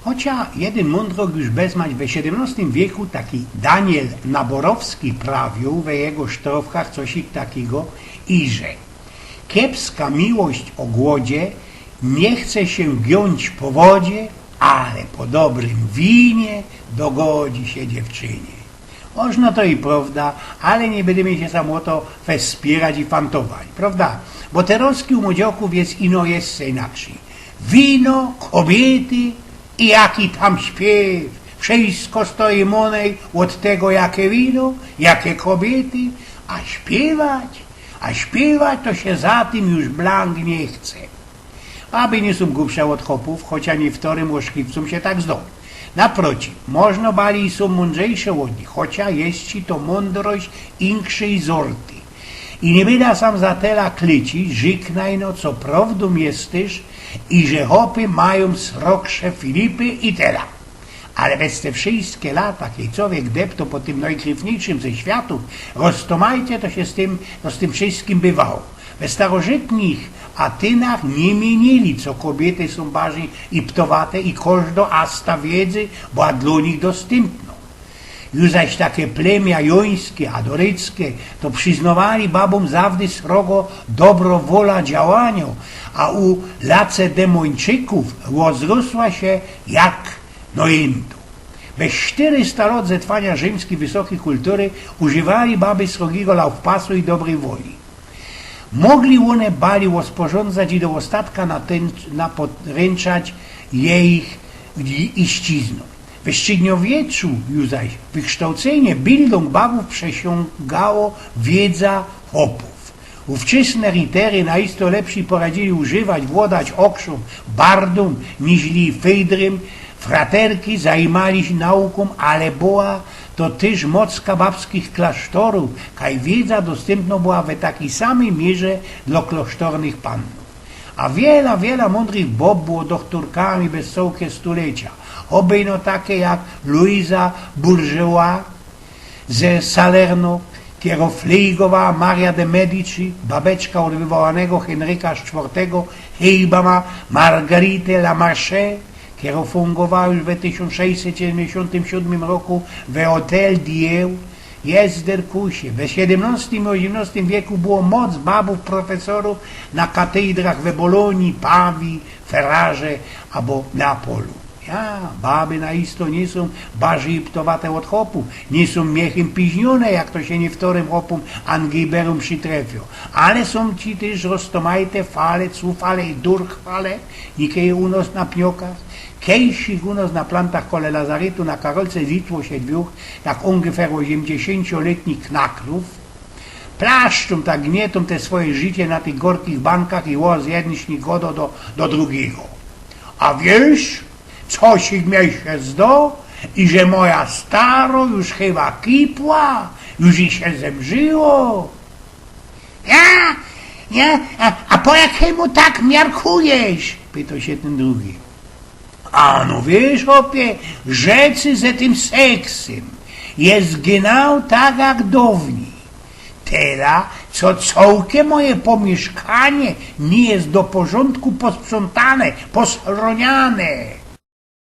Chociaż jeden mądrok już bezmać we XVII wieku taki Daniel Naborowski prawił we jego sztrofkach coś takiego i że kiepska miłość o głodzie nie chce się giąć po wodzie, ale po dobrym winie dogodzi się dziewczynie. Można to i prawda, ale nie będziemy się samo to wspierać i fantować, prawda? Bo teraz u młodzioków jest ino jeszcze inaczej. Wino, kobiety i jaki tam śpiew. Wszystko stoi monej od tego, jakie wino, jakie kobiety, a śpiewać to się za tym już blank nie chce. Aby nie są głupsze od chopów, chociaż niektórym łoszkiwcom się tak zdą. Naprotiv, można bali są mądrzejsze od nich, chociaż jest ci to mądrość inkszej sorty. I nie wyda sam za tela klici, żyknajno, co prawdą jesteś, i że chopy mają sroksze Filipy i tela. Ale bez te wszystkie lata, kiedy człowiek depto po tym najkrywniejszym ze światów, roztomajcie to się z tym wszystkim bywało. We starożytnych Atynach nie mienili, co kobiety są bardziej i ptowate i każdo asta wiedzy była dla nich dostępna. Już zaś takie plemia jońskie, adoryckie, to przyznawali babom zawdy srogo dobrowola działania, a u Lacedemończyków rozrosła się jak nojętu. Bez 400 lat zetrwania rzymskiej wysokiej kultury używali baby srogiego laufpasu i dobrej woli. Mogli one bali rozporządzać i do ostatka napodręczać jej iścizną. W średniowieczu już zaś wykształcenie bildung babów przesiągało wiedza chopów. Ówczesne ritery naisto lepsi poradzili używać, włodać okrzą, bardum, niźli fejdrym. Fraterki zajmali się nauką, ale była to też mocka babskich klasztorów, kaj wiedza dostępna była w takiej samej mierze dla klasztornych pannów. A wiele mądrych bob było doktorkami bez całkie stulecia. Obejno takie jak Luisa Bourgeois ze Salerno, Kierofleigowa, Maria de Medici, babeczka od wywołanego Henryka IV, Heibama, Margarite Lamarche, która fungowała już w 1677 roku w Hotel Dieu, jest derkusie. W XVII i XVIII wieku było moc babów profesorów na katedrach w Bolonii, Pawii, Ferrarze albo Neapolu. Baby naisto nie są bardziej ptowate od chopów, nie są miechem piźnione, jak to się niektórym chopom Angiberum przytrafią, ale są ci też roztomajte fale, cufale i durchfale, nikie u nas na pniokach. Kejsich u nas na plantach kole Lazaretu na Karolce zliczyło się dwóch, tak ungefähr 80-letnich knakrów. Plaszczą, tak gnietą te swoje życie na tych gorkich bankach i łoz jednych godo do drugiego. A wiesz, co się mnie się zdo? I że moja staro już chyba kipła, już i się zemrzyło. A po jakiemu tak miarkujesz? Pytał się ten drugi. A no wiesz, chłopie, rzeczy ze tym seksem jest genau tak jak dawniej. Tela, co całkiem moje pomieszkanie nie jest do porządku posprzątane, posroniane.